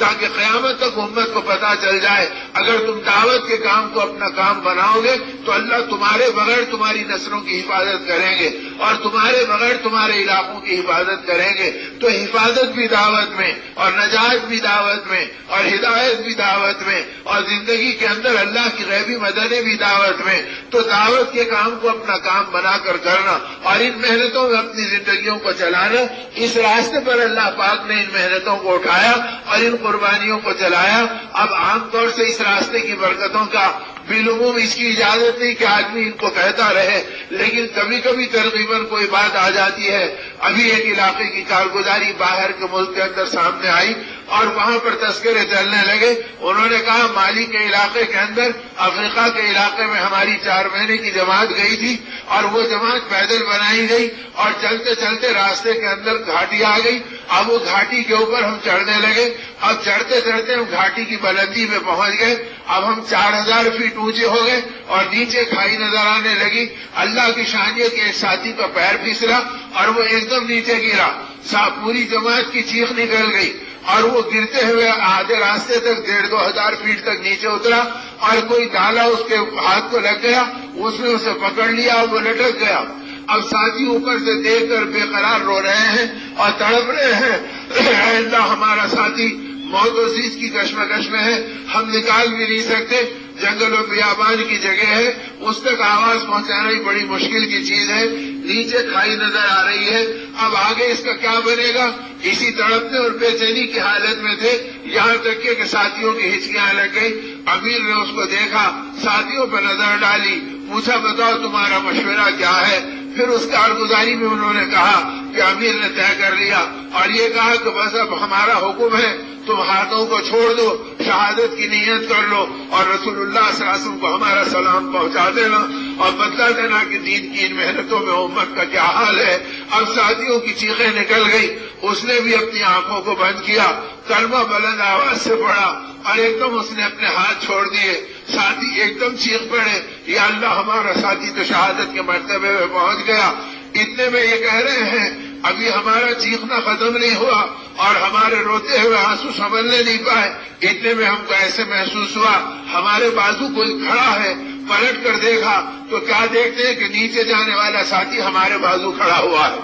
تاکہ قیامت تک امت کو پتہ چل جائے اگر تم دعوت کے کام کو اپنا کام بناؤ گے تو اللہ تمہارے بغیر تمہاری نسلوں کی حفاظت کریں گے اور تمہارے بغیر تمہارے علاقوں کی حفاظت کریں گے. تو حفاظت بھی دعوت میں اور نجات بھی دعوت میں اور ہدایت بھی دعوت میں اور زندگی کے اندر اللہ کی غیبی مددیں بھی دعوت میں. تو دعوت کے کام کو اپنا کام بنا کر کرنا اور ان محنتوں میں اپنی زندگیوں کو چلانا, اس راستے پر اللہ پاک نے ان محنتوں کو اٹھایا اور ان قربانیوں کو چلایا. اب عام طور سے اس راستے کی برکتوں کا بالعموم اس کی اجازت نہیں کہ آدمی ان کو کہتا رہے, لیکن کبھی کبھی ترغیباً کوئی بات آ جاتی ہے. ابھی ایک علاقے کی کارگزاری باہر کے ملک کے اندر سامنے آئی اور وہاں پر تذکرے چلنے لگے. انہوں نے کہا مالی کے علاقے کے اندر افریقہ کے علاقے میں ہماری 4 مہینے کی جماعت گئی تھی اور وہ جماعت پیدل بنائی گئی اور چلتے چلتے راستے کے اندر گھاٹی آ گئی. اب وہ گھاٹی کے اوپر ہم چڑھنے لگے. اب چڑھتے چڑھتے ہم گھاٹی کی بلندی میں پہنچ گئے. اب ہم 4000 فیٹ اونچے ہو گئے اور نیچے کھائی نظر آنے لگی. اللہ کی شانیت کے ایک ساتھی کا پیر پھسلا اور وہ ایک دم نیچے گرا. پوری جماعت کی چیخ نکل گئی اور وہ گرتے ہوئے آدھے راستے تک 1500 فیٹ تک نیچے اترا اور کوئی ڈالا اس کے ہاتھ کو لگ گیا, اس نے اسے پکڑ لیا اور وہ لٹک گیا. اب ساتھی اوپر سے دیکھ کر بے قرار رو رہے ہیں اور تڑپ رہے ہیں, اے اللہ ہمارا ساتھی موت و زیست کی کشمکش میں ہے, ہم نکال بھی نہیں سکتے. جنگل و بیابان کی جگہ ہے, اس تک آواز پہنچانا ہی بڑی مشکل کی چیز ہے. نیچے کھائی نظر آ رہی ہے. اب آگے اس کا کیا بنے گا؟ اسی تڑپنے اور بے چینی کی حالت میں تھے, یہاں تک کہ ساتھیوں کی ہچکیاں لگ گئی. امیر نے اس کو دیکھا, ساتھیوں پر نظر ڈالی, پوچھا بتاؤ تمہارا مشورہ کیا ہے؟ پھر اس کارگزاری میں انہوں نے کہا کہ امیر نے طے کر لیا اور یہ کہا کہ بس اب ہمارا حکم ہے, تم ہاتھوں کو چھوڑ دو, شہادت کی نیت کر لو اور رسول اللہ صلی اللہ علیہ وسلم کو ہمارا سلام پہنچا دینا اور بتلا دینا کہ دین کی ان محنتوں میں امت کا کیا حال ہے. اب ساتھیوں کی چیخیں نکل گئی. اس نے بھی اپنی آنکھوں کو بند کیا, کلمہ بلند آواز سے پڑھا اور ایک دم اس نے اپنے ہاتھ چھوڑ دیے. ساتھی ایک دم چیخ پڑے, یا اللہ ہمارا ساتھی تو شہادت کے مرتبے میں پہنچ گیا. اتنے میں یہ کہہ رہے ہیں ابھی ہمارا چیخنا ختم نہیں ہوا اور ہمارے روتے ہوئے آنسو سنبھلنے نہیں پائے. اتنے میں ہم کو ایسے محسوس ہوا ہمارے بازو کوئی کھڑا ہے. پلٹ کر دیکھا تو کیا دیکھتے ہیں کہ نیچے جانے والا ساتھی ہمارے بازو کھڑا ہوا ہے.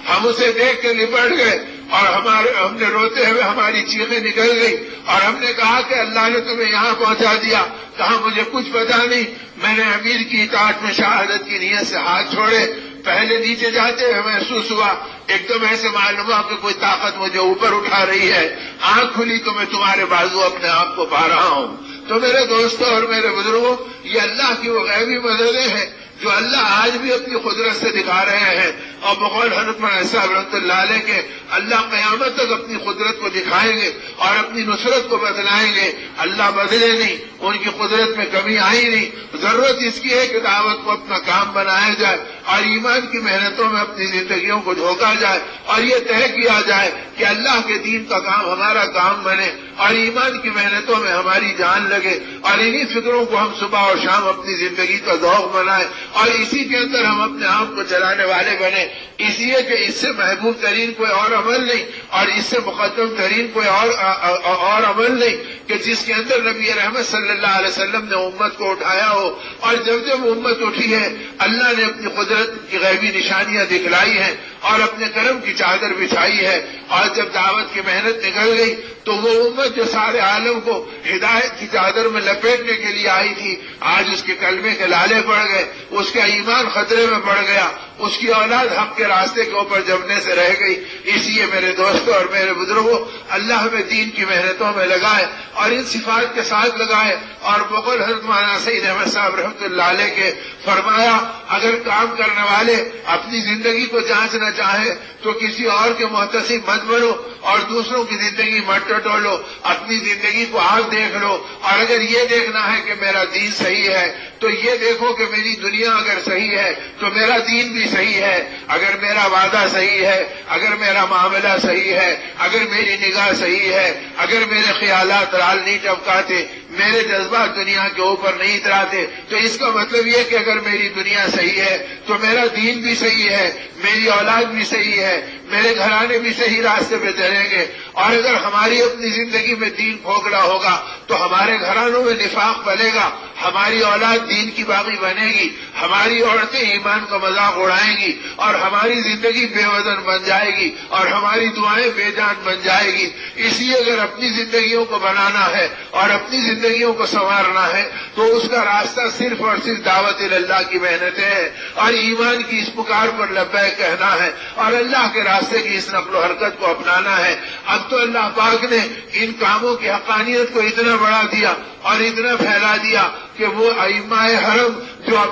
ہم اسے دیکھ کے لپٹ گئے اور ہم نے روتے ہوئے ہماری چیخیں نکل گئی اور ہم نے کہا کہ اللہ نے تمہیں یہاں پہنچا دیا. کہا مجھے کچھ پتا نہیں, میں نے امیر کی اطاعت میں شہادت کی نیت سے ہاتھ چھوڑے. پہلے نیچے جاتے ہوئے محسوس ہوا, ایک دم ایسے معلوم ہوا کہ کوئی طاقت مجھے اوپر اٹھا رہی ہے. آنکھ کھلی تو میں تمہارے بازو اپنے آپ کو پا رہا ہوں. تو میرے دوستوں اور میرے بزرگوں, یہ اللہ کی وہ غیبی مددیں ہیں جو اللہ آج بھی اپنی قدرت سے دکھا رہے ہیں. اور بقول حضرت مولانا صاحب رحمۃ اللہ علیہ کے, اللہ قیامت تک اپنی قدرت کو دکھائیں گے اور اپنی نصرت کو بدلائیں گے. اللہ بدلے نہیں, ان کی قدرت میں کمی آئی نہیں. ضرورت اس کی ہے کہ دعوت کو اپنا کام بنایا جائے اور ایمان کی محنتوں میں اپنی زندگیوں کو جھونکا جائے اور یہ طے کیا جائے کہ اللہ کے دین کا کام ہمارا کام بنے اور ایمان کی محنتوں میں ہماری جان لگے اور انہی فکروں کو ہم صبح اور شام اپنی زندگی کا ذوق بنائیں اور اسی کے اندر ہم اپنے آپ کو چلانے والے بنے. اس لیے کہ اس سے محبوب ترین کوئی اور عمل نہیں اور اس سے مقدم ترین کوئی اور عمل نہیں کہ جس کے اندر نبی رحمت صلی اللہ علیہ وسلم نے امت کو اٹھایا ہو. اور جب امت اٹھی ہے اللہ نے اپنی قدرت کی غیبی نشانیاں دکھلائی ہیں اور اپنے کرم کی چادر بچھائی ہے. اور جب دعوت کی محنت نکل گئی تو وہ امت جو سارے عالم کو ہدایت کی چادر میں لپیٹنے کے لیے آئی تھی, آج اس کے کلمے کے لالے پڑ گئے, اس کا ایمان خطرے میں پڑ گیا, اس کی اولاد حق کے راستے کے اوپر جمنے سے رہ گئی. اس لیے میرے دوستوں اور میرے بزرگوں, اللہ ہمیں دین کی محنتوں میں لگائے اور ان صفات کے ساتھ لگائے. اور بقول حضرت مولانا سید احمد صاحب رحمۃ اللہ علیہ کے فرمایا, اگر کام کرنے والے اپنی زندگی کو جانچنا چاہیں تو کسی اور کے محتسب مت بنو اور دوسروں کی زندگی مت ٹٹولو, اپنی زندگی کو آپ دیکھ لو. اور اگر یہ دیکھنا ہے کہ میرا دین صحیح ہے تو یہ دیکھو کہ میری دنیا اگر صحیح ہے تو میرا دین بھی صحیح ہے. اگر میرا وعدہ صحیح ہے, اگر میرا معاملہ صحیح ہے, اگر میری نگاہ صحیح ہے, اگر میرے خیالات رال نہیں ٹپکاتے, میرے جذبات دنیا کے اوپر نہیں اتراتے, تو اس کا مطلب یہ کہ اگر میری دنیا صحیح ہے تو میرا دین بھی صحیح ہے, میری اولاد بھی صحیح ہے, میرے گھرانے بھی صحیح راستے پہ چلیں گے، اور اگر ہماری اپنی زندگی میں دین کھوکھلا ہوگا تو ہمارے گھرانوں میں نفاق پلے گا، ہماری اولاد دین کی باغی بنے گی، ہماری عورتیں ایمان کا مذاق اڑائیں گی، اور ہماری زندگی بے وزن بن جائے گی، اور ہماری دعائیں بے جان بن جائے گی۔ اس لیے اگر اپنی زندگیوں کو بنانا ہے اور اپنی زندگیوں کو سنوارنا ہے تو اس کا راستہ صرف اور صرف دعوت اللہ کی محنتیں ہیں، اور ایمان کی اس پکار پر لبیک کہنا ہے، اور اللہ کے راستے کی اس نقل و حرکت کو اپنانا ہے۔ اب تو اللہ پاک نے ان کاموں کی حقانیت کو اتنا بڑھا دیا اور اتنا پھیلا دیا کہ وہ ائمہ حرم جو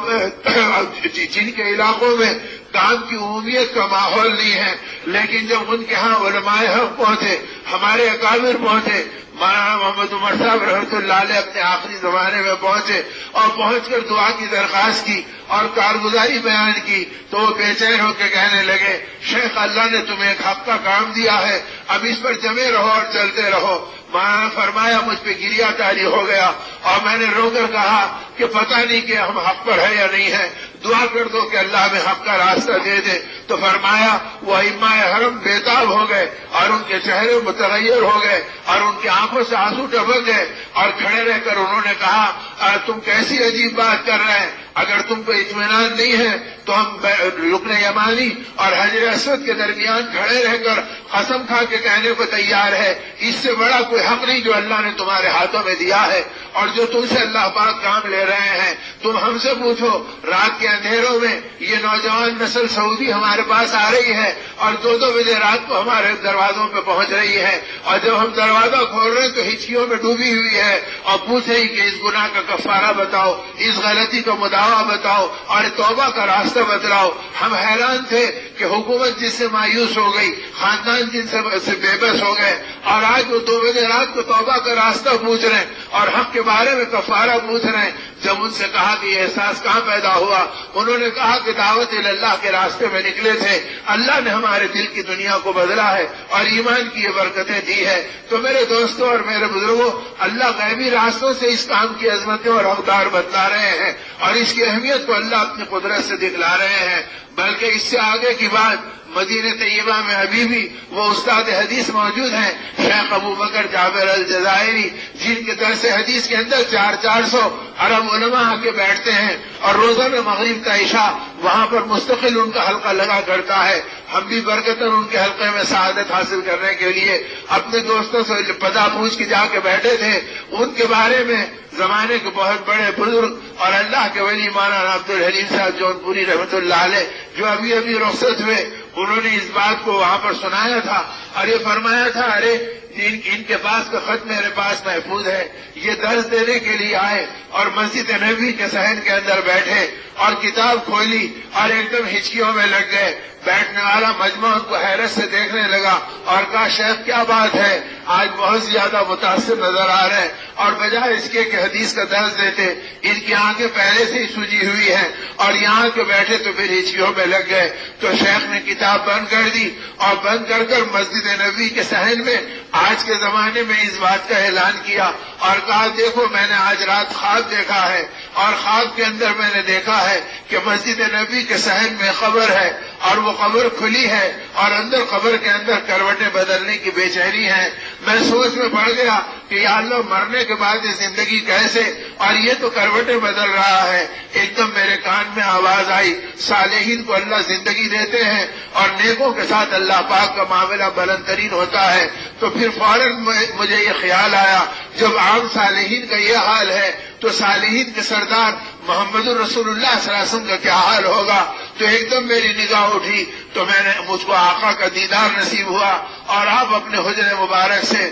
جن کے علاقوں میں کام کی عمومیت کا ماحول نہیں ہے، لیکن جب ان کے ہاں علماء حق پہنچے، ہمارے اکابر پہنچے، مولانا محمد عمر صاحب رحمۃ اللہ علیہ اپنے آخری زمانے میں پہنچے اور پہنچ کر دعا کی درخواست کی اور کارگزاری بیان کی تو وہ بے چین ہو کے کہنے لگے، شیخ اللہ نے تمہیں ایک حق کا کام دیا ہے، اب اس پر جمے رہو اور چلتے رہو۔ مولانا فرمایا مجھ پہ گریا طاری ہو گیا اور میں نے رو کر کہا کہ پتہ نہیں کہ ہم حق پر ہے یا نہیں ہے، دعا کر دو کہ اللہ ہمیں حق کا راستہ دے دے۔ تو فرمایا وہ ائمہ حرم بےتاب ہو گئے اور ان کے چہرے متغیر ہو گئے اور ان کی آنکھوں سے آنسو ٹپک گئے، اور کھڑے رہ کر انہوں نے کہا تم کیسی عجیب بات کر رہے ہیں، اگر تم کو اطمینان نہیں ہے تو ہم رکن یمانی اور حجر اسود کے درمیان کھڑے رہ کر قسم کھا کے کہنے کو تیار ہے، اس سے بڑا کوئی حق نہیں جو اللہ نے تمہارے ہاتھوں میں دیا ہے، اور جو تم سے اللہ پاک کام لے رہے ہیں تم ہم سے پوچھو۔ رات کے اندھیروں میں یہ نوجوان نسل سعودی ہمارے پاس آ رہی ہے اور 2-2 بجے رات کو ہمارے دروازوں پہ پہنچ رہی ہے، اور جب ہم دروازہ کھول رہے ہیں تو ہچکیوں میں ڈوبی ہوئی ہے اور پوچھ رہی کہ اس گناہ کا کفارہ بتاؤ، اس غلطی کا مداوع بتاؤ اور توبہ کا راستہ بتلاؤ۔ ہم حیران تھے کہ حکومت جس سے مایوس ہو گئی، خاندان جن سے بے بس ہو گئے، اور آج وہ 2 بجے رات کو توبہ کا راستہ پوچھ رہے ہیں اور حق کے بارے میں کفارہ پوچھ رہے ہیں۔ جب ان سے کہا کہ یہ احساس کہاں پیدا ہوا، انہوں نے کہا کہ دعوت اللہ کے راستے میں نکلے تھے، اللہ نے ہمارے دل کی دنیا کو بدلا ہے اور ایمان کی یہ برکتیں دی ہے۔ تو میرے دوستوں اور میرے بزرگوں، اللہ غیبی راستوں سے اس کام کی عظمتیں اور اقدار بتلا رہے ہیں اور اس کی اہمیت کو اللہ اپنی قدرت سے دکھلا رہے ہیں۔ بلکہ اس سے آگے کی بات، مدینہ طیبہ میں ابھی بھی وہ استاد حدیث موجود ہیں شیخ ابو بکر جابر الجزائری، جن کے درس حدیث کے اندر 400 عرب علماء آ کے بیٹھتے ہیں اور روزہ میں مغرب کا عشاء وہاں پر مستقل ان کا حلقہ لگا کرتا ہے۔ ہم بھی برکتاً ان کے حلقے میں سعادت حاصل کرنے کے لیے اپنے دوستوں سے پتہ پوچھ کے جا کے بیٹھے تھے۔ ان کے بارے میں زمانے کے بہت بڑے بزرگ اور اللہ کے ولی مولانا عبدالحلیم صاحب جون پوری رحمۃ اللہ علیہ جو ابھی رخصت ہوئے، انہوں نے اس بات کو وہاں پر سنایا تھا اور یہ فرمایا تھا، ارے ان کے پاس کا خط میرے پاس محفوظ ہے، یہ درس دینے کے لیے آئے اور مسجد نبوی کے صحن کے اندر بیٹھے اور کتاب کھولی اور ایک دم ہچکیوں میں لگ گئے۔ بیٹھنے والا مجمع ان کو حیرت سے دیکھنے لگا اور کہا شیخ کیا بات ہے، آج بہت زیادہ متاثر نظر آ رہے ہیں، اور بجائے اس کے کہ حدیث کا درس دیتے، ان کی آنکھیں پہلے سے ہی سوجی ہوئی ہیں اور یہاں کے بیٹھے تو پھر ہچکیوں میں لگ گئے۔ تو شیخ نے کتاب بند کر دی اور بند کر کر مسجد نبوی کے صحن میں آج کے زمانے میں اس بات کا اعلان کیا اور کہا دیکھو میں نے آج رات خواب دیکھا ہے اور خواب کے اندر میں نے دیکھا ہے کہ مسجد نبوی کے صحن میں قبر ہے اور وہ قبر کھلی ہے اور اندر قبر کے اندر کروٹیں بدلنے کی بے چینی ہے۔ میں سوچ میں پڑ گیا کہ یا اللہ مرنے کے بعد یہ زندگی کیسے، اور یہ تو کروٹیں بدل رہا ہے۔ ایک دم میرے کان میں آواز آئی، صالحین کو اللہ زندگی دیتے ہیں اور نیکوں کے ساتھ اللہ پاک کا معاملہ بلند ترین ہوتا ہے۔ تو پھر فوراً مجھے یہ خیال آیا جب عام صالحین کا یہ حال ہے تو صالحین کے سردار محمد الرسول اللہ صلی اللہ علیہ وسلم کا کیا حال ہوگا۔ تو ایک دم میری نگاہ اٹھی تو مجھ کو آقا کا دیدار نصیب ہوا اور آپ اپنے حجر مبارک سے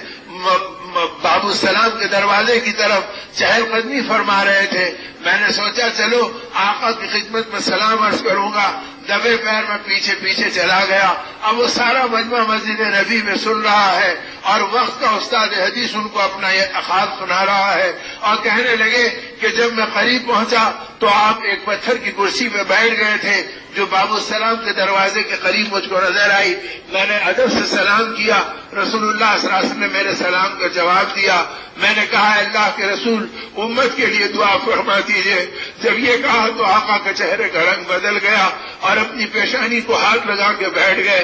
باب السلام کے دروازے کی طرف چہل قدمی فرما رہے تھے۔ میں نے سوچا چلو آقا کی خدمت میں سلام عرض کروں گا، دبے پیر میں پیچھے پیچھے چلا گیا۔ اب وہ سارا مجمع مسجد نبی میں سن رہا ہے اور وقت کا استاد حدیث ان کو اپنا یہ خواب سنا رہا ہے اور کہنے لگے کہ جب میں قریب پہنچا تو آپ ایک پتھر کی کرسی پہ بیٹھ گئے تھے جو باب السلام کے دروازے کے قریب مجھ کو نظر آئی۔ میں نے ادب سے سلام کیا، رسول اللہ صلی اللہ علیہ وسلم نے میرے سلام کا جواب دیا۔ میں نے کہا اللہ کے رسول امت کے لیے دعا فرما دیجئے۔ جب یہ کہا تو آقا کے چہرے کا رنگ بدل گیا اور اپنی پیشانی کو ہاتھ لگا کے بیٹھ گئے۔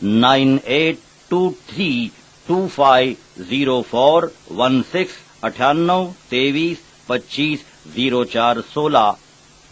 9823250416 98 23 25 0416।